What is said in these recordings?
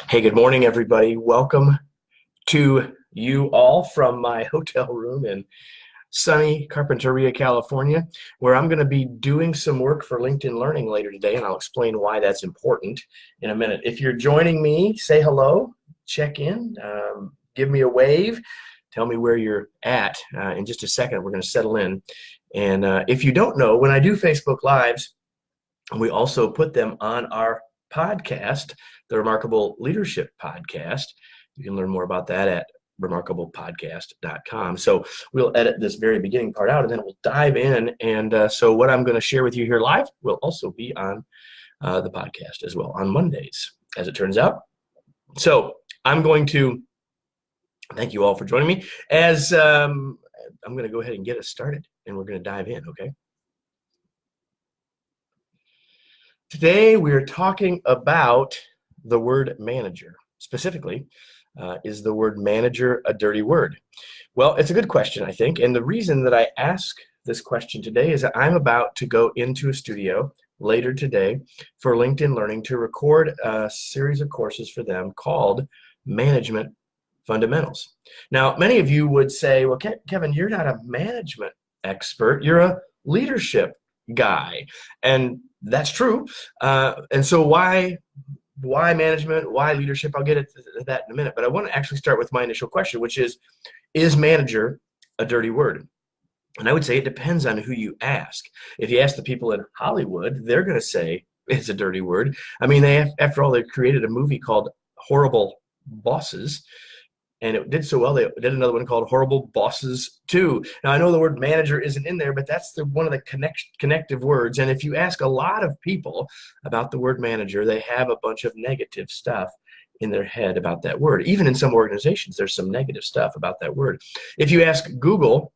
Hey, good morning, everybody. Welcome to you all from my hotel room in sunny Carpinteria, California, where I'm going to be doing some work for LinkedIn Learning later today, and I'll explain why that's important in a minute. If you're joining me, say hello, check in, give me a wave, tell me where you're at. In just a second, we're going to settle in. And if you don't know, when I do Facebook Lives, we also put them on our podcast, the Remarkable Leadership Podcast. You can learn more about that at remarkablepodcast.com. So we'll edit this very beginning part out, and then we'll dive in. And so what I'm going to share with you here live will also be on the podcast as well on Mondays, as it turns out. So I'm going to thank you all for joining me as I'm going to go ahead and get us started, and we're going to dive in, okay? Today, we are talking about the word manager. Specifically, is the word manager a dirty word? Well, it's a good question, I think. And the reason that I ask this question today is that I'm about to go into a studio later today for LinkedIn Learning to record a series of courses for them called Management Fundamentals. Now, many of you would say, well, Kevin, you're not a management expert. You're a leadership guy. And that's true. And so why management? Why leadership? I'll get into that in a minute. But I want to actually start with my initial question, which is manager a dirty word? And I would say it depends on who you ask. If you ask the people in Hollywood, they're going to say it's a dirty word. I mean, after all, they created a movie called Horrible Bosses, and it did so well, they did another one called Horrible Bosses 2. Now, I know the word manager isn't in there, but that's one of the connective words. And if you ask a lot of people about the word manager, they have a bunch of negative stuff in their head about that word. Even in some organizations, there's some negative stuff about that word. If you ask Google,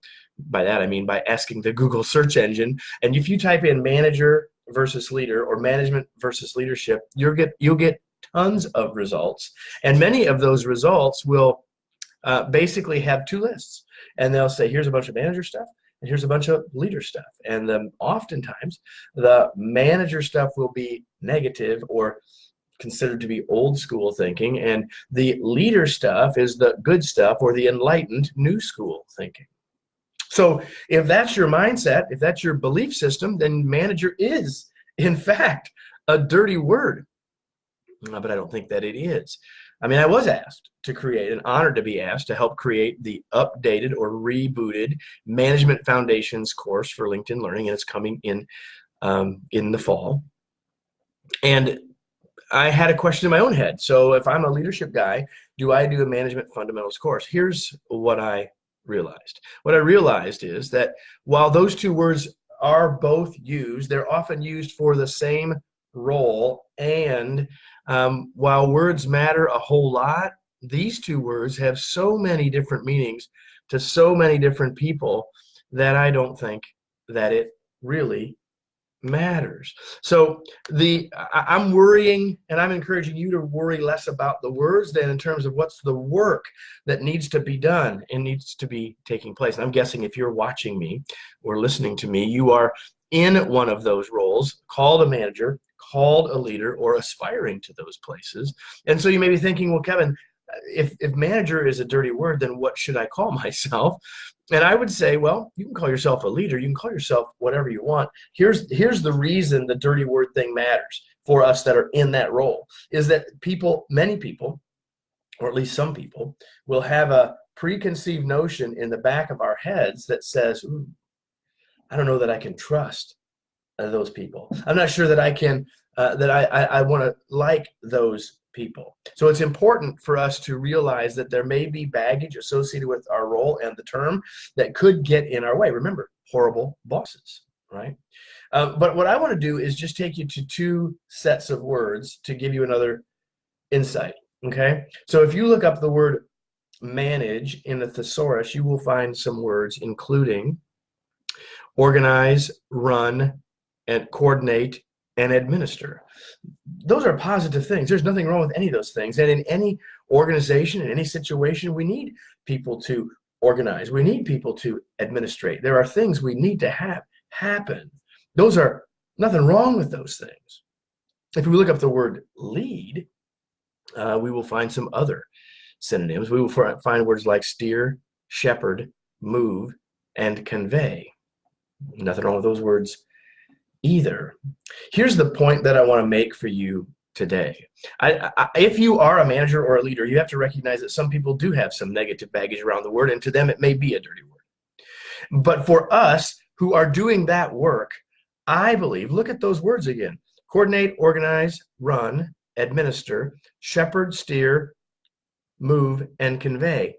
by that I mean by asking the Google search engine, and if you type in manager versus leader or management versus leadership, you'll get tons of results. And many of those results will basically have two lists, and they'll say, here's a bunch of manager stuff, and here's a bunch of leader stuff. And oftentimes, the manager stuff will be negative or considered to be old school thinking, and the leader stuff is the good stuff or the enlightened new school thinking. So if that's your mindset, if that's your belief system, then manager is, in fact, a dirty word. But I don't think that it is. I mean, I was asked to create, and honored to be asked to help create the updated or rebooted Management Foundations course for LinkedIn Learning, and it's coming in the fall. And I had a question in my own head. So if I'm a leadership guy, do I do a Management Fundamentals course? Here's what I realized. What I realized is that while those two words are both used, they're often used for the same role. And while words matter a whole lot, these two words have so many different meanings to so many different people that I don't think that it really matters. So I'm worrying, and I'm encouraging you to worry less about the words than in terms of what's the work that needs to be done and needs to be taking place. And I'm guessing if you're watching me or listening to me, you are in one of those roles, called a manager, called a leader, or aspiring to those places. And so you may be thinking, well, Kevin, if manager is a dirty word, then what should I call myself? And I would say, well, you can call yourself a leader. You can call yourself whatever you want. Here's the reason the dirty word thing matters for us that are in that role is that many people, or at least some people, will have a preconceived notion in the back of our heads that says, I don't know that I can trust those people. I'm not sure that I can, that I want to like those people. So it's important for us to realize that there may be baggage associated with our role and the term that could get in our way. Remember, horrible bosses, right? But what I want to do is just take you to two sets of words to give you another insight, okay? So if you look up the word manage in the thesaurus, you will find some words including organize, run, and coordinate, and administer. Those are positive things. There's nothing wrong with any of those things. And in any organization, in any situation, we need people to organize. We need people to administrate. There are things we need to have happen. Those are nothing wrong with those things. If we look up the word lead, we will find some other synonyms. We will find words like steer, shepherd, move, and convey. Nothing wrong with those words either. Here's the point that I want to make for you today. If you are a manager or a leader, you have to recognize that some people do have some negative baggage around the word, and to them it may be a dirty word. But for us who are doing that work, I believe, look at those words again: coordinate, organize, run, administer, shepherd, steer, move, and convey.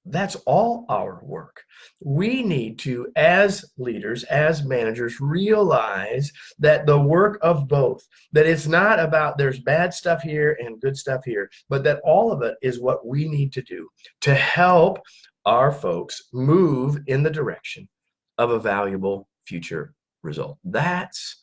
That's all our work. We need to, as leaders, as managers, realize that the work of both, that it's not about there's bad stuff here and good stuff here, but that all of it is what we need to do to help our folks move in the direction of a valuable future result. That's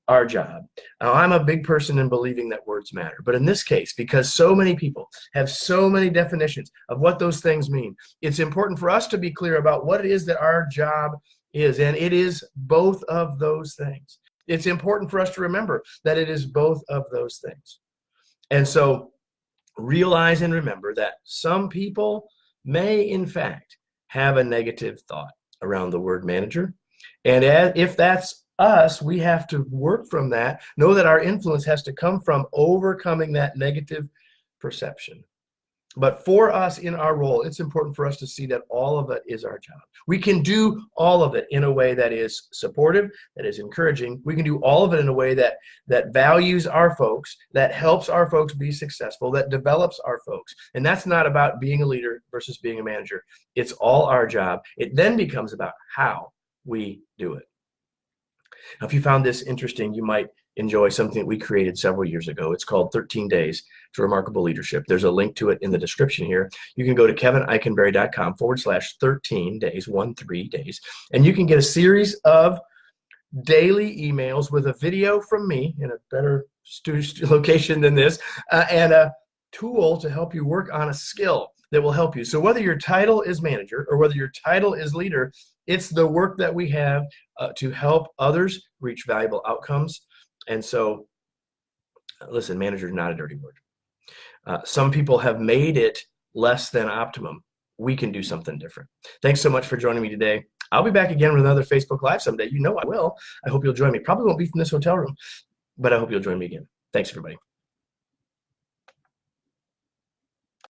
our job. Now, I'm a big person in believing that words matter, but in this case, because so many people have so many definitions of what those things mean, it's important for us to be clear about what it is that our job is, and it is both of those things. It's important for us to remember that it is both of those things. And so realize and remember that some people may, in fact, have a negative thought around the word manager. And if that's us, we have to work from that. Know that our influence has to come from overcoming that negative perception. But for us in our role, it's important for us to see that all of it is our job. We can do all of it in a way that is supportive, that is encouraging. We can do all of it in a way that values our folks, that helps our folks be successful, that develops our folks. And that's not about being a leader versus being a manager. It's all our job. It then becomes about how we do it. Now, if you found this interesting, you might enjoy something that we created several years ago. It's called 13 Days to Remarkable Leadership. There's a link to it in the description here. You can go to kevinikenberry.com/13 days, 13 days, and you can get a series of daily emails with a video from me in a better location than this, and a tool to help you work on a skill that will help you. So whether your title is manager or whether your title is leader, it's the work that we have to help others reach valuable outcomes. And so, listen, manager is not a dirty word. Some people have made it less than optimum. We can do something different. Thanks so much for joining me today. I'll be back again with another Facebook Live someday. You know I will. I hope you'll join me. Probably won't be from this hotel room, but I hope you'll join me again. Thanks, everybody.